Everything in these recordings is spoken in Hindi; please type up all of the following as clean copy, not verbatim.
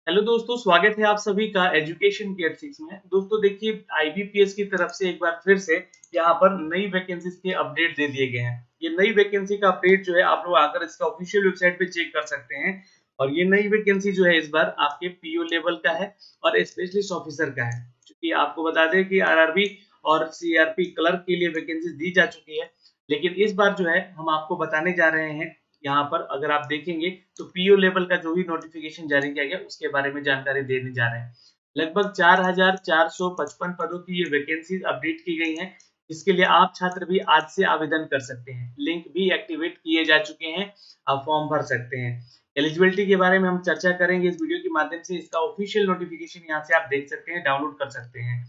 हेलो दोस्तों, स्वागत है आप सभी का एजुकेशन केयर 6 में। दोस्तों देखिए, आईबीपीएस की तरफ से एक बार फिर से यहाँ पर नई वैकेंसीज के अपडेट दे दिए गए हैं। ये नई वैकेंसी का अपडेट जो है आप लोग आकर इसका ऑफिशियल वेबसाइट पे चेक कर सकते हैं। और ये नई वैकेंसी जो है इस बार आपके पीओ लेवल का है और स्पेशलिस्ट ऑफिसर का है। क्योंकि आपको बता दें कि आरआरबी और सीआरपी क्लर्क के लिए वैकेंसी दी जा चुकी है, लेकिन इस बार जो है हम आपको बताने जा रहे हैं। यहाँ पर अगर आप देखेंगे तो पीओ लेवल का जो भी नोटिफिकेशन जारी किया गया उसके बारे में जानकारी देने जा रहे हैं। लगभग 4455 पदों की ये वैकेंसी अपडेट की गई हैं, इसके लिए आप छात्र भी आज से आवेदन कर सकते हैं। लिंक भी एक्टिवेट किए जा चुके हैं, आप फॉर्म भर सकते हैं। एलिजिबिलिटी के बारे में हम चर्चा करेंगे इस वीडियो के माध्यम से। इसका ऑफिशियल नोटिफिकेशन यहाँ से आप देख सकते हैं, डाउनलोड कर सकते हैं।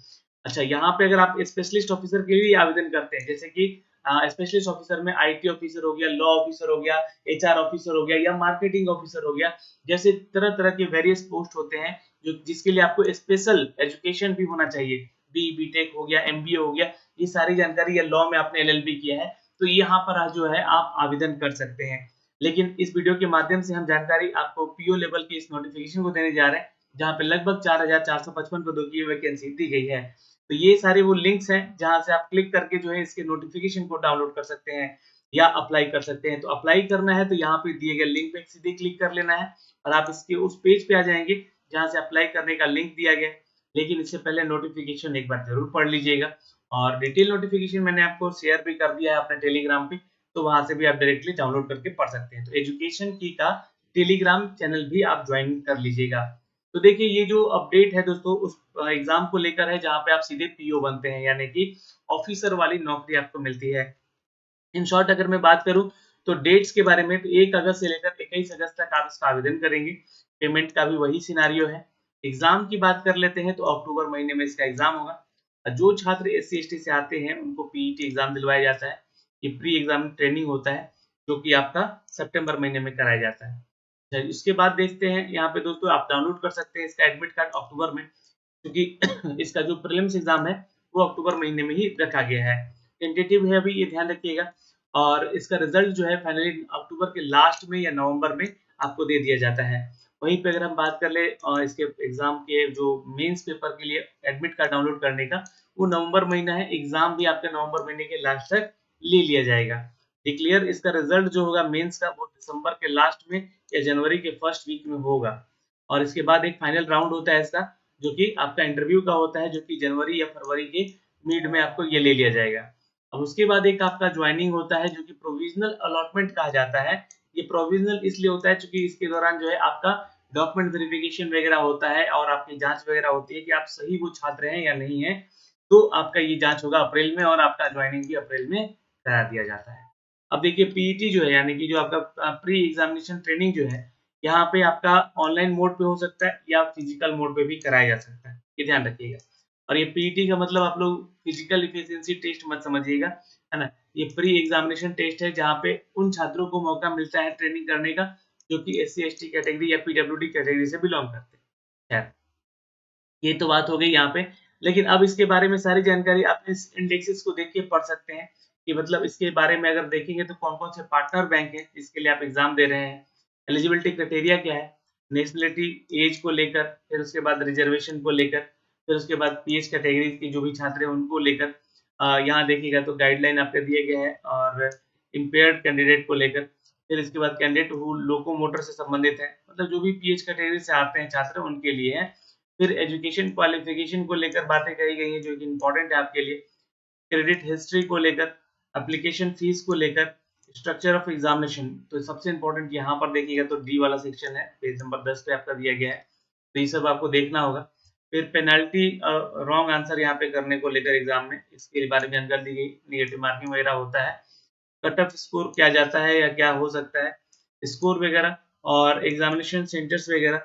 अच्छा, यहाँ पे अगर आप स्पेशलिस्ट ऑफिसर के लिए आवेदन करते हैं, जैसे कि स्पेशलिस्ट ऑफिसर में आईटी ऑफिसर हो गया, लॉ ऑफिसर हो गया, एचआर ऑफिसर हो गया या मार्केटिंग ऑफिसर हो गया, जैसे तरह-तरह के वेरियस पोस्ट होते हैं जो जिसके लिए आपको स्पेशल एजुकेशन भी होना चाहिए। बीटेक हो गया, एमबीए हो गया, ये सारी जानकारी या लॉ में आपने एलएलबी किया है, तो यहाँ पर जो है आप आवेदन कर सकते हैं। लेकिन इस वीडियो के माध्यम से हम जानकारी आपको पीओ लेवल की इस नोटिफिकेशन को देने जा रहे हैं, जहाँ पे लगभग 4455 पदों की वैकेंसी दी गई है। तो ये सारे वो लिंक्स हैं जहाँ से आप क्लिक करके जो है इसके नोटिफिकेशन को डाउनलोड कर सकते हैं या अप्लाई कर सकते हैं। तो अप्लाई करना है तो यहाँ पे दिए गए लिंक पे सीधे क्लिक कर लेना है और आप इसके उस पेज पे आ जाएंगे जहाँ से अप्लाई करने का लिंक दिया गया है। लेकिन इससे पहले नोटिफिकेशन एक बार जरूर पढ़ लीजिएगा। और डिटेल नोटिफिकेशन मैंने आपको शेयर भी कर दिया है अपने टेलीग्राम पे, तो वहां से भी आप डायरेक्टली डाउनलोड करके पढ़ सकते हैं। तो एजुकेशन की का टेलीग्राम चैनल भी आप ज्वाइन कर लीजिएगा। तो देखिए, ये जो अपडेट है दोस्तों उस एग्जाम को लेकर है जहाँ पे आप सीधे पीओ बनते हैं, यानी कि ऑफिसर वाली नौकरी आपको मिलती है। इन शॉर्ट अगर मैं बात करूं तो डेट्स के बारे में, तो 1 अगस्त से लेकर 21 अगस्त तक आप इसका आवेदन करेंगे। पेमेंट का भी वही सिनारियो है। एग्जाम की बात कर लेते हैं तो अक्टूबर महीने में इसका एग्जाम होगा। जो छात्र एससी एसटी से आते हैं उनको पीईटी एग्जाम दिलवाया जाता है। ये प्री एग्जाम ट्रेनिंग होता है जो कि आपका सितंबर महीने में कराया जाता है। अच्छा, इसके बाद देखते हैं यहाँ पे दोस्तों, आप डाउनलोड कर सकते हैं इसका एडमिट कार्ड अक्टूबर में, क्योंकि इसका जो प्रीलिम्स एग्जाम है वो अक्टूबर महीने में ही रखा गया है। टेंटेटिव है अभी, ये ध्यान रखिएगा। और इसका रिजल्ट जो है फाइनली अक्टूबर के लास्ट में या नवंबर में आपको दे दिया जाता है। वहीं पे अगर हम बात कर ले इसके एग्जाम के जो मेंस पेपर के लिए एडमिट कार्ड डाउनलोड करने का, वो नवंबर महीना है। एग्जाम भी आपके नवंबर महीने के लास्ट तक ले लिया जाएगा। डिक्लेयर इसका रिजल्ट जो होगा मेंस का, वो दिसंबर के लास्ट में या जनवरी के फर्स्ट वीक में होगा। और इसके बाद एक फाइनल राउंड होता है इसका, जो कि आपका इंटरव्यू का होता है, जो कि जनवरी या फरवरी के मिड में आपको ये ले लिया जाएगा। अब उसके बाद एक आपका ज्वाइनिंग होता है जो कि प्रोविजनल अलॉटमेंट कहा जाता है। ये प्रोविजनल इसलिए होता है क्योंकि इसके दौरान जो है आपका डॉक्यूमेंट वेरिफिकेशन वगैरह होता है और आपकी जांच वगैरह होती है कि आप सही वो छात्र हैं या नहीं है। तो आपका ये जांच होगा अप्रैल में और आपका ज्वाइनिंग भी अप्रैल में करा दिया जाता है। अब देखिए, पीईटी जो है यानी कि जो आपका प्री एग्जामिनेशन ट्रेनिंग जो है, यहाँ पे आपका ऑनलाइन मोड पे हो सकता है या फिजिकल मोड पे भी कराया जा सकता है, ये ध्यान रखिएगा। और ये पीईटी का मतलब आप लोग फिजिकल एफिशिएंसी टेस्ट मत समझिएगा, है ना? ये प्री एग्जामिनेशन टेस्ट है जहाँ पे उन छात्रों को मौका मिलता है ट्रेनिंग करने का जो कि एससी एसटी कैटेगरी या पीडब्ल्यूडी कैटेगरी से बिलोंग करते हैं। खैर, ये तो बात हो गई यहाँ पे। लेकिन अब इसके बारे में सारी जानकारी आप इस इंडेक्सेस को देख के पढ़ सकते हैं कि मतलब इसके बारे में अगर देखेंगे तो कौन-कौन से पार्टनर बैंक हैं जिसके लिए आप एग्ज़ाम दे रहे हैं। एलिजिबिलिटी क्राइटेरिया क्या है, नेशनैलिटी ऐज को लेकर, फिर उसके बाद रिजर्वेशन को लेकर, फिर उसके बाद पीएच कैटेगरी के जो भी छात्र हैं उनको लेकर। यहाँ देखिएगा तो गाइडलाइन आपको दिए गए हैं और इम्पेयर्ड कैंडिडेट को लेकर। फिर इसके बाद कैंडिडेट हू लोकोमोटर से संबंधित है, मतलब जो भी पीएच कैटेगरी से आते हैं छात्र उनके लिए है। फिर एजुकेशन क्वालिफिकेशन को लेकर बातें कही गई हैं जो कि इम्पोर्टेंट है आपके लिए। क्रेडिट हिस्ट्री को लेकर, एप्लीकेशन फीस को लेकर, स्ट्रक्चर ऑफ एग्जामिनेशन, तो सबसे इम्पोर्टेंट यहाँ पर देखिएगा तो डी वाला सेक्शन है, पेज नंबर 10 पे आपका दिया गया है। तो ये सब आपको देखना होगा। फिर पेनल्टी रॉन्ग आंसर यहाँ पे करने को लेकर एग्जाम में, इसके बारे में जानकारी दी गई। नेगेटिव मार्किंग वगैरह होता है, कट ऑफ स्कोर क्या जाता है या क्या हो सकता है, स्कोर वगैरह और एग्जामिनेशन सेंटर्स वगैरह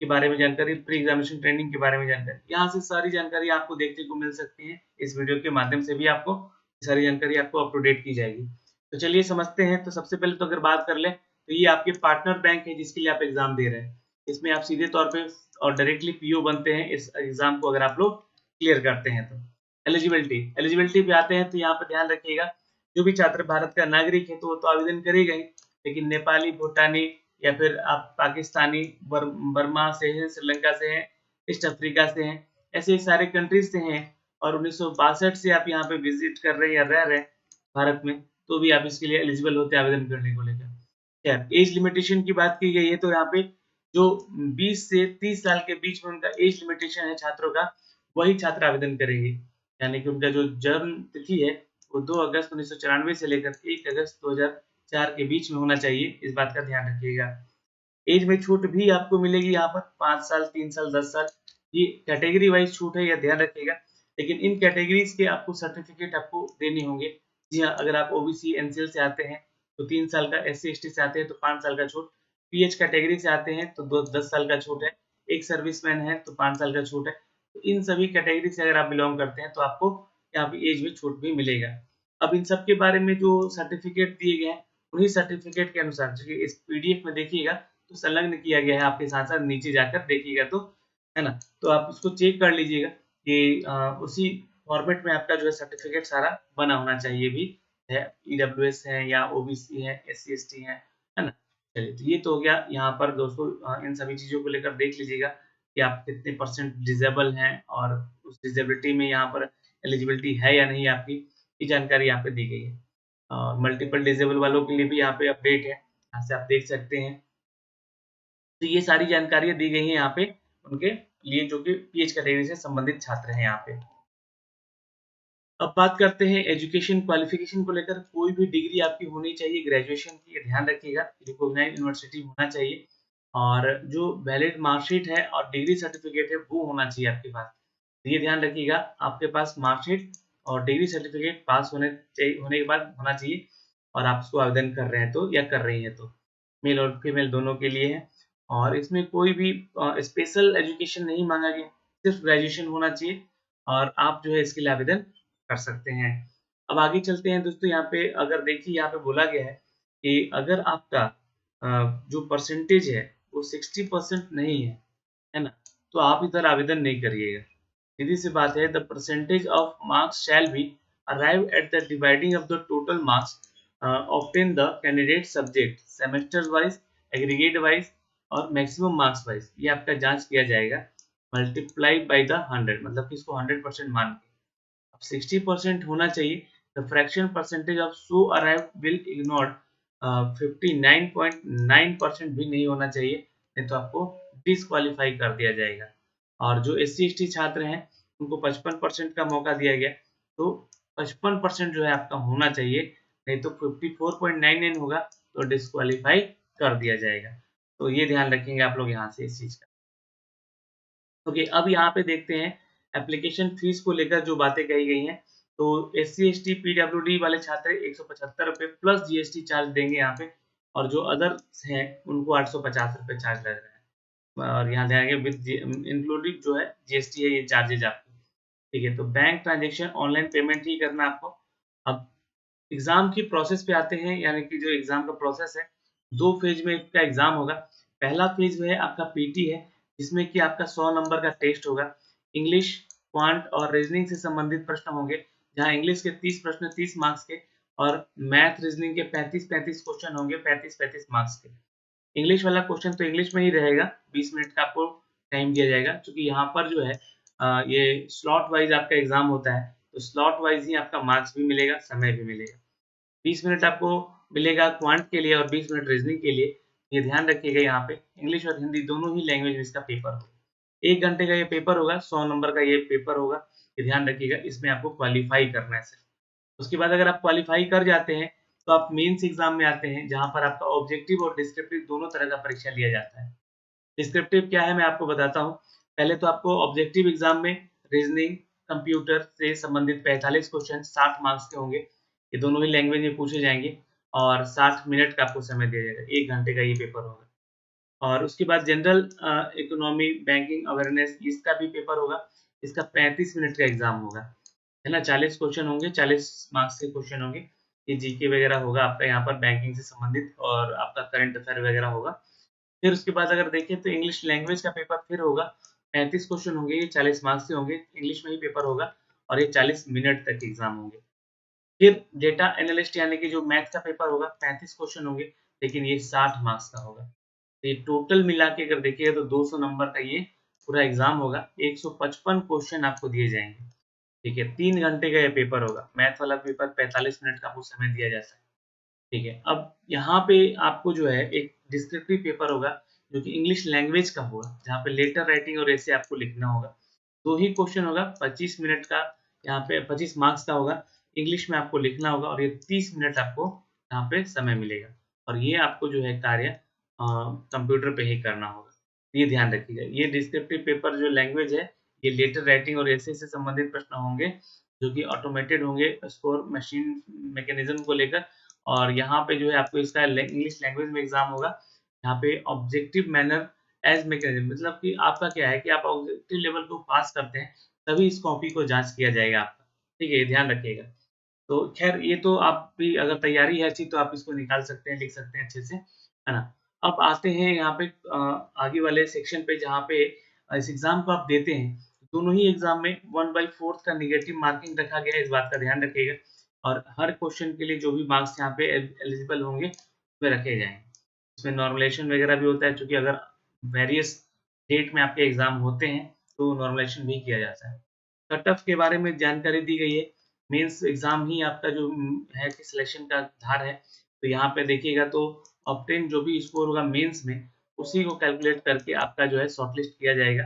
के बारे में जानकारी, प्री एग्जामिनेशन ट्रेनिंग के बारे में जानकारी। यहाँ से सारी जानकारी आपको देखने को मिल सकती है। इस वीडियो के माध्यम से भी आपको सारी जानकारी आपको अप टू डेट की जाएगी। तो चलिए समझते हैं। तो सबसे पहले तो अगर बात कर लें तो ये आपके पार्टनर बैंक है जिसके लिए आप एग्जाम दे रहे हैं। इसमें आप सीधे तौर पे और डायरेक्टली पीओ बनते हैं इस एग्जाम को अगर आप लोग क्लियर करते हैं तो। एलिजिबिलिटी पे आते हैं तो यहाँ पे ध्यान रखिएगा, जो भी छात्र भारत का नागरिक है तो वो तो आवेदन करेगा ही, लेकिन नेपाली, भूटानी, या फिर आप पाकिस्तानी, बर्मा से हैं, श्रीलंका से हैं, ईस्ट अफ्रीका से हैं, ऐसे सारे कंट्रीज से हैं और 1962 से आप यहाँ पे विजिट कर रहे हैं या रह रहे हैं भारत में, तो भी आप इसके लिए एलिजिबल होते हैं आवेदन करने को लेकर। खैर, एज लिमिटेशन की बात की गई है तो यहाँ पे जो 20 से 30 साल के बीच में उनका एज लिमिटेशन है छात्रों का, वही छात्र आवेदन करेंगे। यानी कि उनका जो जन्म तिथि है वो 2 अगस्त 1994 से लेकर 1 अगस्त 2004 के बीच में होना चाहिए, इस बात का ध्यान रखिएगा। एज में छूट भी आपको मिलेगी यहाँ पर 5 साल, 3 साल, 10 साल, ये कैटेगरी वाइज छूट है, यह ध्यान रखिएगा। लेकिन इन कैटेगरीज के आपको सर्टिफिकेट आपको देने होंगे। जी हाँ, अगर आप ओबीसी एनसीएल से आते हैं तो 3 साल का, एससी एसटी से आते हैं तो 5 साल का छूट, पीएच कैटेगरी से आते हैं तो 10 साल का छूट है, एक सर्विसमैन है तो 5 साल का छूट है। तो इन सभी कैटेगरी से अगर आप बिलोंग करते हैं तो आपको यहाँ पे एज में छूट भी मिलेगा। अब इन सब के बारे में जो सर्टिफिकेट दिए गए हैं, उन्हीं सर्टिफिकेट के अनुसार, चूंकि इस पीडीएफ में देखिएगा तो संलग्न किया गया है, आपके साथ साथ नीचे जाकर देखिएगा तो, है ना? तो आप उसको चेक कर लीजिएगा कि उसी फॉर्मेट में आपका जो है सर्टिफिकेट सारा बना होना चाहिए भी है, ईडब्ल्यूएस है या ओबीसी है, एससी एसटी है ना? चलिए, तो ये तो हो गया। यहाँ पर दोस्तों इन सभी चीज़ों को लेकर देख लीजिएगा कि आप कितने परसेंट डिसेबल हैं और उस डिसेबिलिटी में यहाँ पर एलिजिबिलिटी है या नहीं आपकी, ये जानकारी यहाँ पे दी गई है। और मल्टीपल डिसेबल वालों के लिए भी यहाँ पे अपडेट है, यहाँ से आप देख सकते हैं। तो ये सारी जानकारियाँ दी गई हैं यहाँ पे उनके लिए जो कि पीएच कैटेगरी से संबंधित छात्र हैं यहाँ पे। अब बात करते हैं एजुकेशन क्वालिफिकेशन को लेकर। कोई भी डिग्री आपकी होनी चाहिए ग्रेजुएशन की, ये ध्यान रखिएगा, रिकॉग्नाइज्ड यूनिवर्सिटी होना चाहिए और जो वैलिड मार्कशीट है और डिग्री सर्टिफिकेट है वो होना चाहिए आपके पास। तो ये ध्यान रखिएगा, आपके पास मार्कशीट और डिग्री सर्टिफिकेट पास होने के बाद होना चाहिए और आप उसको आवेदन कर रहे हैं तो या कर रही हैं तो, मेल और फीमेल दोनों के लिए है। और इसमें कोई भी स्पेशल एजुकेशन नहीं मांगा गया, सिर्फ ग्रेजुएशन होना चाहिए और आप जो है इसके लिए आवेदन कर सकते हैं। अब आगे चलते हैं दोस्तों, यहाँ पे अगर देखिए यहाँ पे बोला गया है कि अगर आपका जो परसेंटेज है वो 60% नहीं है ना? तो आप इधर आवेदन नहीं करिएगा। सीधी-सी बात है, the percentage of marks shall be arrive at the dividing of the total marks obtain the candidate subject semester wise, aggregate wise और मैक्सिमम मार्क्स वाइज। ये आपका जाँच किया जाएगा मल्टीप्लाई बाय द 100, मतलब कि इसको 100% मान के। अब 60% होना चाहिए, the fraction percentage of so arrived will ignored, 59.9% भी नहीं होना चाहिए, नहीं तो आपको डिस्क्वालीफाई कर दिया जाएगा। और जो एससी-एसटी छात्र हैं उनको 55% का मौका दिया गया, तो 55% जो है आपका होना चाहिए, नहीं तो 54.99 होगा तो डिस्क्वालीफाई कर दिया जाएगा। तो ये ध्यान रखेंगे आप लोग यहाँ से इस चीज़ का। ओके, अब यहाँ पे देखते हैं एप्लीकेशन फीस को लेकर जो बातें कही गई हैं। तो एससी, एसटी, पीडब्ल्यूडी वाले छात्र ₹175 प्लस जीएसटी चार्ज देंगे यहाँ पे और जो अदर्स हैं उनको ₹850 चार्ज लग रहा है। और यहाँ ध्यान रखें विद इंक्लूडिंग जो है जीएसटी है ये चार्जेज आपको। ठीक है, तो बैंक ट्रांज़ैक्शन ऑनलाइन पेमेंट ही करना आपको। अब एग्ज़ाम की प्रोसेस पे आते हैं, यानी कि जो एग्ज़ाम का प्रोसेस है, 2 फ़ेज़ में इसका एग्ज़ाम होगा। पहला फ़ेज़ जो है आपका पीटी है, जिसमें कि आपका 100 नंबर का टेस्ट होगा। इंग्लिश, क्वांट और रीज़निंग से संबंधित प्रश्न होंगे, जहाँ इंग्लिश के 30 प्रश्न 30 मार्क्स के और मैथ रीज़निंग के 35-35 क्वेश्चन होंगे 35-35 मार्क्स के। इंग्लिश वाला क्वेश्चन तो इंग्लिश में ही रहेगा, 20 मिनट का आपको टाइम दिया जाएगा, क्योंकि यहाँ पर जो है ये स्लॉट वाइज़ आपका एग्ज़ाम होता है, तो स्लॉट वाइज़ ही आपका मार्क्स भी मिलेगा, समय भी मिलेगा। 20 मिनट आपको मिलेगा क्वांट के लिए और 20 मिनट रीज़निंग के लिए। ये ध्यान रखिएगा, यहाँ पे इंग्लिश और हिंदी दोनों ही लैंग्वेज में इसका पेपर होगा। 1 घंटे का ये पेपर होगा, 100 नंबर का ये पेपर होगा। ये ध्यान रखिएगा, इसमें आपको क्वालीफाई करना है सिर्फ। उसके बाद अगर आप क्वालीफाई कर जाते हैं, तो आप मेंस एग्ज़ाम में आते हैं, जहाँ पर आपका ऑब्जेक्टिव और डिस्क्रिप्टिव दोनों तरह का परीक्षा लिया जाता है। डिस्क्रिप्टिव क्या है मैं आपको बताता हूँ। पहले तो आपको ऑब्जेक्टिव एग्ज़ाम में रीज़निंग, कंप्यूटर से संबंधित 45 क्वेश्चन 60 मार्क्स के होंगे। ये दोनों ही लैंग्वेज में पूछे जाएँगे और 60 मिनट का आपको समय दिया जाएगा। 1 घंटे का ये पेपर होगा। और उसके बाद जनरल इकोनॉमी, बैंकिंग अवेयरनेस इसका भी पेपर होगा। इसका 35 मिनट का एग्ज़ाम होगा, है ना? 40 क्वेश्चन होंगे, 40 मार्क्स के क्वेश्चन होंगे। ये जीके वगैरह होगा आपका यहाँ पर बैंकिंग से संबंधित और आपका करंट अफेयर वगैरह होगा। फिर उसके बाद अगर देखें तो इंग्लिश लैंग्वेज का पेपर फिर होगा। 35 क्वेश्चन होंगे, ये 40 मार्क्स के होंगे, इंग्लिश में ही पेपर होगा और ये 40 मिनट तक एग्ज़ाम होंगे। फिर डेटा एनालिस्ट यानी कि जो मैथ्स का पेपर होगा, 35 क्वेश्चन होंगे, लेकिन ये 60 मार्क्स का होगा। ये टोटल मिला के अगर देखिएगा तो 200 नंबर का ये पूरा एग्ज़ाम होगा। 155 क्वेश्चन आपको दिए जाएँगे, ठीक है? 3 घंटे का ये पेपर होगा। मैथ वाला पेपर 45 मिनट का आपको समय दिया जाता है, ठीक है? अब यहाँ पे आपको जो है एक डिस्क्रिप्टिव पेपर होगा, जो कि इंग्लिश लैंग्वेज का होगा, जहाँ पे लेटर राइटिंग और ऐसे आपको लिखना होगा। 2 ही क्वेश्चन होगा, 25 मिनट का, यहाँ पे 25 मार्क्स का होगा, इंग्लिश में आपको लिखना होगा और ये 30 मिनट आपको यहाँ पे समय मिलेगा और ये आपको जो है कार्य कंप्यूटर पे ही करना होगा। ये ध्यान रखिएगा। ये डिस्क्रिप्टिव पेपर जो लैंग्वेज है, ये लेटर राइटिंग और ऐसे से संबंधित प्रश्न होंगे, जो कि ऑटोमेटेड होंगे स्कोर मशीन मैकेनिज़्म को लेकर और यहाँ पे जो है आपको इसका इंग्लिश लैंग्वेज में एग्ज़ाम होगा। यहाँ पे ऑब्जेक्टिव मैनर एज़ मैकेनिज़्म मतलब कि आपका क्या है कि आप ऑब्जेक्टिव लेवल को पास करते हैं, तभी इस कॉपी को जाँच किया जाएगा आपका। ठीक है? ये ध्यान रखिएगा। तो ख़ैर ये तो आप भी अगर तैयारी है अच्छी तो आप इसको निकाल सकते हैं, लिख सकते हैं अच्छे से, है ना? अब आते हैं यहाँ पे आगे वाले सेक्शन पे जहाँ पे इस एग्ज़ाम को आप देते हैं, दोनों ही एग्ज़ाम में 1/4 का नेगेटिव मार्किंग रखा गया है, इस बात का ध्यान रखिएगा और हर क्वेश्चन के लिए जो भी मार्क्स यहाँ पे एलिजिबल होंगे, उसमें रखे जाएँगे। इसमें नॉर्मलाइज़ेशन वगैरह भी होता है क्योंकि अगर वेरियस डेट में आपके एग्ज़ाम होते हैं, तो नॉर्मलाइज़ेशन भी किया जाता है। कट ऑफ के बारे में जानकारी दी गई है। मेंस एग्ज़ाम ही आपका जो है कि सिलेक्शन का आधार है। तो यहाँ पे देखिएगा तो ऑब्टेन जो भी स्कोर होगा मेंस में, उसी को कैलकुलेट करके आपका जो है शॉर्टलिस्ट किया जाएगा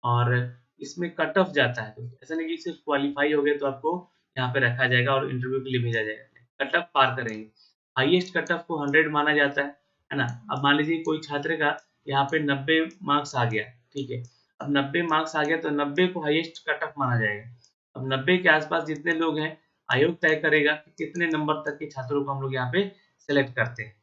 और इसमें कट ऑफ जाता है। तो ऐसा नहीं कि सिर्फ क्वालीफाई हो गए तो आपको यहाँ पे रखा जाएगा और इंटरव्यू के लिए भेजा जाएगा। कट ऑफ पार करेंगे। हाईएस्ट कट ऑफ को 100 माना जाता है ना? अब मान लीजिए कोई छात्र का यहाँ पे 90 मार्क्स आ गया, ठीक है? अब 90 मार्क्स आ गया तो 90 को हाईएस्ट कट ऑफ माना जाएगा। अब 90 के आस-पास जितने लोग हैं, आयोग तय करेगा कि कितने नंबर तक के छात्रों को हम लोग यहाँ पे सेलेक्ट करते हैं।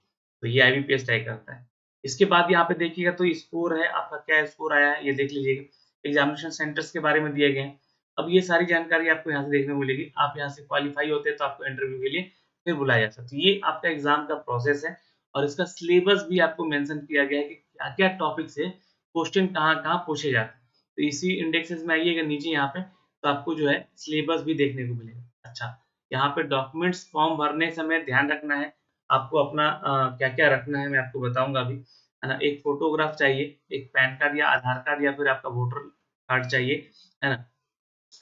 तो ये आईबीपीएस तय करता है। इसके बाद यहाँ पे देखिएगा तो स्कोर है, आपका क्या स्कोर आया है, ये देख लीजिएगा। एग्ज़ामिनेशन सेंटर्स के बारे में दिए गए हैं। अब ये सारी जानकारी आपको यहाँ से देखने को मिलेगी। आप यहाँ से क्वालीफाई होते हैं तो आपको इंटरव्यू के लिए फिर बुलाया जा सकता है। ये आपका एग्ज़ाम का प्रोसेस है और इसका सिलेबस भी आपको मेंशन किया गया है कि क्या-क्या टॉपिक से क्वेश्चन कहाँ-कहाँ पूछे जाते हैं। तो इसी इंडेक्सेस में आइएगा नीचे यहाँ पे तो आपको जो है सिलेबस भी देखने को मिलेगा। अच्छा, यहाँ पे डॉक्यूमेंट्स फॉर्म भरने समय ध्यान रखना है, आपको अपना क्या-क्या रखना है मैं आपको बताऊँगा अभी, है ना? एक फ़ोटोग्राफ चाहिए, एक पैन कार्ड या आधार कार्ड या फिर आपका वोटर कार्ड चाहिए, है ना?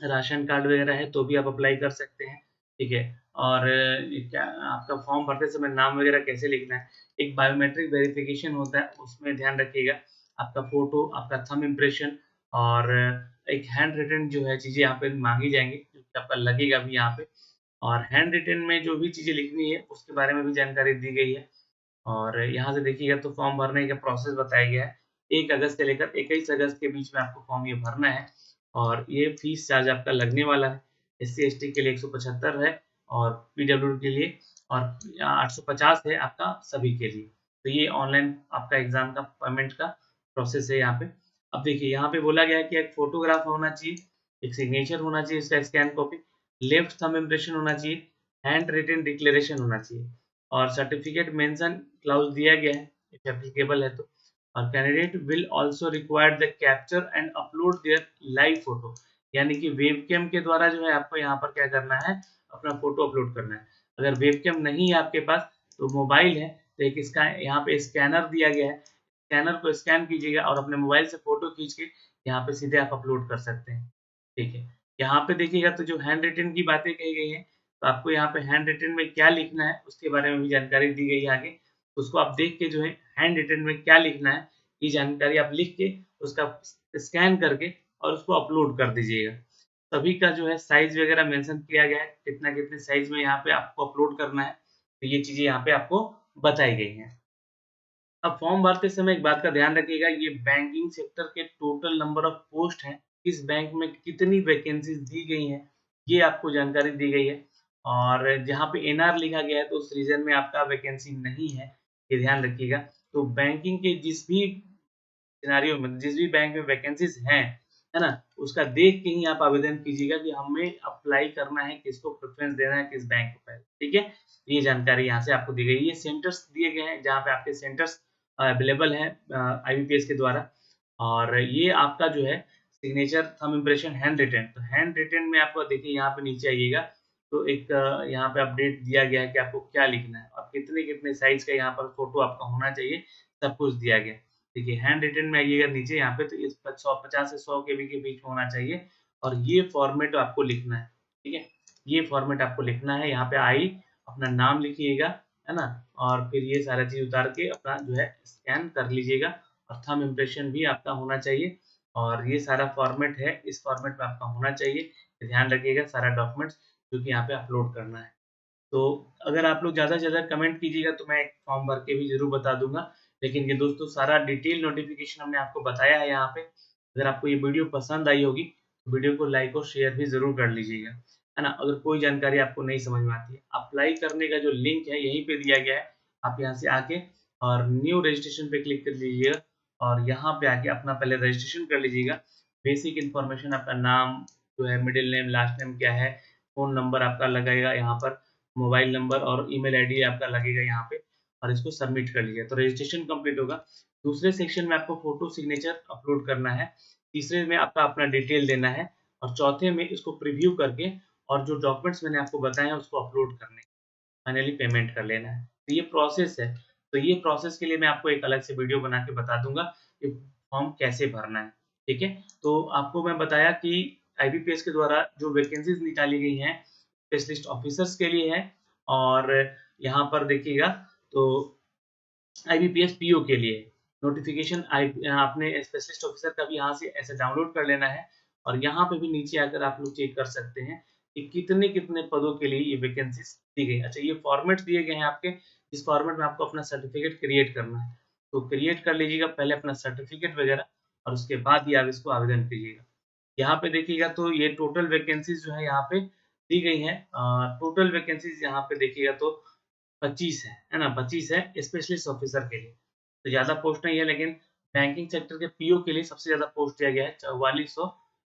राशन कार्ड वगैरह है तो भी आप अप्लाई कर सकते हैं, ठीक है? और ये क्या आपका फॉर्म भरते समय नाम वगैरह कैसे लिखना है, एक बायोमेट्रिक वेरिफ़िकेशन होता है, उसमें ध्यान रखिएगा। आपका फ़ोटो, आपका थंब इम्प्रेशन और एक हैंड रिटन जो है चीज़ें यहाँ पे माँगी जाएँगी, जो कि आपका लगेगा भी यहाँ पे और हैंड रिटन में जो भी चीज़ें लिखनी है, उसके बारे में भी जानकारी दी गई है। और यहाँ से देखिएगा तो फॉर्म भरने का प्रोसेस बताया गया है। 1 अगस्त से लेकर 21 अगस्त के बीच में आपको फॉर्म ये भरना है और ये फीस चार्ज आपका लगने वाला है। एससी-एसटी के लिए 175 है और पीडब्ल्यूडी के लिए और 850 है आपका सभी के लिए। तो ये ऑनलाइन आपका एग्ज़ाम का पेमेंट का प्रोसेस है यहाँ पे। अब देखिए यहाँ पे बोला गया है कि एक फ़ोटोग्राफ होना चाहिए, एक सिग्नेचर होना चाहिए इसका scan copy, left thumb impression होना चाहिए, हैंड रिटन डिक्लेरेशन होना चाहिए। और सर्टिफिकेट मेंशन क्लाउज़ दिया गया है, इफ एप्लीकेबल है तो। और candidate will also require the capture and upload their live photo यानी कि वेबकैम के द्वारा जो है आपको यहाँ पर क्या करना है, अपना फोटो अपलोड करना है। अगर वेबकैम नहीं है आपके पास, तो मोबाइल है, तो एक इसका यहाँ पे स्कैनर दिया गया है। स्कैनर को स्कैन कीजिएगा और अपने मोबाइल से फोटो खींच के यहाँ पे सीधे आप अपलोड कर सकते हैं। ठीक है। यहाँ पे देखिएगा तो जो हैंड रिटन की बातें कही गई हैं, तो आपको यहाँ पे हैंड रिटन में क्या लिखना है, उसके बारे में भी जानकारी दी गई है आगे। उसको आप देख के जो है हैंड रिटन में क्या लिखना है, ये जानकारी आप लिख के उसका स्कैन करके और उसको अपलोड कर दीजिएगा। सभी का जो है साइज़ वगैरह मेंशन किया गया है, कितना-कितने साइज़ में यहाँ पे आपको अपलोड करना है, तो ये चीज़ें यहाँ पे आपको बताई गई हैं। अब फॉर्म भरते समय एक बात का ध्यान रखिएगा, ये बैंकिंग सेक्टर के टोटल नंबर ऑफ पोस्ट हैं, किस बैंक में कितनी वैकेंसीज़ दी गई हैं, ये आपको जानकारी दी गई है। और जहाँ पे एनआर लिखा गया है, तो उस रीजन में आपका वैकेंसी नहीं है, ये ध्यान रखिएगा। तो बैंकिंग के जिस भी सिनेरियो में जिस भी बैंक में वैकेंसीज़ हैं, है ना? उसका देख के ही आप आवेदन कीजिएगा कि हमें अप्लाई करना है, किसको प्रेफ़रेंस देना है, किस बैंक को पहले, ठीक है? ये जानकारी यहाँ से आपको दी गई है। ये सेंटर्स दिए गए हैं, जहाँ पे आपके सेंटर्स अवेलेबल हैं आईबीपीएस के द्वारा और ये आपका जो है signature, thumb impression, hand retain. तो हैंड रिटेन में आपको देखिए यहाँ पे नीचे आइएगा, तो एक यहाँ पे अपडेट दिया गया है कि आपको क्या लिखना है और कितने-कितने साइज़ का यहाँ पर फ़ोटो आपका होना चाहिए, सब कुछ दिया गया है। देखिए हैंड रिटन में आइएगा नीचे यहाँ पे, तो ये 50 से 100 केबी के बीच में होना चाहिए और ये फॉर्मेट आपको लिखना है, ठीक है? ये फॉर्मेट आपको लिखना है, यहाँ पे आई अपना नाम लिखिएगा, है ना? और फिर ये सारा चीज़ उतार के अपना जो है स्कैन कर लीजिएगा और थंब इम्प्रेशन भी आपका होना चाहिए और ये सारा फॉर्मेट है, इस फॉर्मेट में आपका होना चाहिए। ध्यान रखिएगा सारा डॉक्यूमेंट्स जो कि यहाँ पे अपलोड करना है। तो अगर आप लोग ज़्यादा से ज़्यादा कमेंट कीजिएगा तो मैं एक फॉर्म भर के भी ज़रूर बता दूँगा। लेकिन ये दोस्तों सारा डिटेल नोटिफ़िकेशन हमने आपको बताया है यहाँ पे। अगर आपको ये वीडियो पसंद आई होगी, तो वीडियो को लाइक और शेयर भी ज़रूर कर लीजिएगा, है ना? अगर कोई जानकारी आपको नहीं समझ में आती है, अप्लाई करने का जो लिंक है यहीं पे दिया गया है। आप यहाँ से आके और न्यू रजिस्ट्रेशन पे क्लिक कर लीजिएगा और यहाँ पे आके अपना पहले रजिस्ट्रेशन कर लीजिएगा। बेसिक इन्फॉर्मेशन आपका नाम जो है, मिडल नेम, लास्ट नेम क्या है, फ़ोन नंबर आपका लगेगा यहाँ पर, मोबाइल नंबर और ईमेल आईडी आपका लगेगा यहाँ पे और इसको सबमिट कर लीजिए तो रजिस्ट्रेशन कंप्लीट होगा। दूसरे सेक्शन में आपको फोटो सिग्नेचर अपलोड करना है, तीसरे में आपका अपना डिटेल देना है और चौथे में इसको प्रीव्यू करके और जो डॉक्यूमेंट्स मैंने आपको बताए हैं उसको अपलोड करने हैं। फाइनली पेमेंट कर लेना है। तो ये प्रोसेस है। तो ये प्रोसेस के लिए मैं आपको एक अलग से वीडियो बना के बता दूँगा कि फॉर्म कैसे भरना है, ठीक है? तो आपको मैं बताया कि आईबीपीएस के द्वारा जो वैकेंसीज़ निकाली गई हैं, स्पेशलिस्ट ऑफिसर्स के लिए है और यहाँ पर देखिएगा तो आईबीपीएस पीओ के लिए नोटिफ़िकेशन आपने स्पेशलिस्ट ऑफिसर का भी यहाँ से ऐसे डाउनलोड कर लेना है और यहाँ पे भी नीचे आकर आप लोग चेक कर सकते हैं कि कितने-कितने पदों के लिए ये वैकेंसीज़ दी गई। अच्छा ये फॉर्मेट्स दिए गए हैं आपके, इस फॉर्मेट में आपको अपना सर्टिफ़िकेट क्रिएट करना है। तो क्रिएट कर लीजिएगा पहले अपना सर्टिफ़िकेट वगैरह और उसके बाद ही आप इसको आवेदन कीजिएगा। यहाँ पे देखिएगा तो ये टोटल वैकेंसीज़ जो है यहाँ पे दी गई हैं। टोटल वैकेंसीज़ यहाँ पे देखिएगा तो 25 है ना? 25 है स्पेशलिस्ट ऑफिसर के लिए। तो ज़्यादा पोस्ट नहीं है लेकिन बैंकिंग सेक्टर के पीओ के लिए सबसे ज़्यादा पोस्ट दिया गया है 4400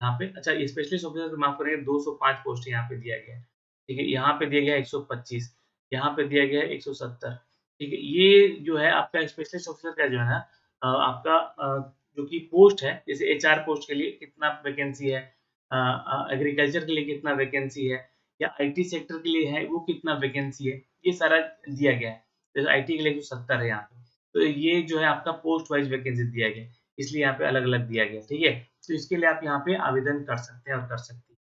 यहाँ पे। अच्छा ये स्पेशलिस्ट ऑफिसर को माफ़ करिएगा 205 पोस्ट यहाँ पे दिया गया है। ठीक है? यहाँ पे दिया गया है 125, यहाँ पे दिया गया है 170। ठीक है? ये जो है आपका स्पेशलिस्ट ऑफिसर का जो है ना आपका जो कि पोस्ट है जैसे एचआर पोस्ट के लिए कितना वैकेंसी है, एग्रीकल्चर के लिए कितना वैकेंसी है या आईटी सेक्टर के लिए है वो कितना वैकेंसी है, ये सारा दिया गया है। जैसे आईटी के लिए 170 है यहाँ पे। तो ये जो है आपका पोस्ट वाइज़ वैकेंसी दिया गया है, इसलिए यहाँ पे अलग-अलग दिया गया है, ठीक है? तो इसके लिए आप यहाँ पे आवेदन कर सकते हैं और कर सकती हैं।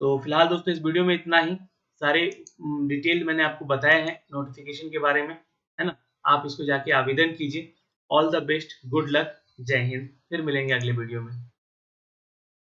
तो फिलहाल दोस्तों इस वीडियो में इतना ही। सारे डिटेल मैंने आपको बताए हैं नोटिफ़िकेशन के बारे में, है ना? आप इसको जाके आवेदन कीजिए। All the best, good luck, जय हिंद। फिर मिलेंगे अगले वीडियो में।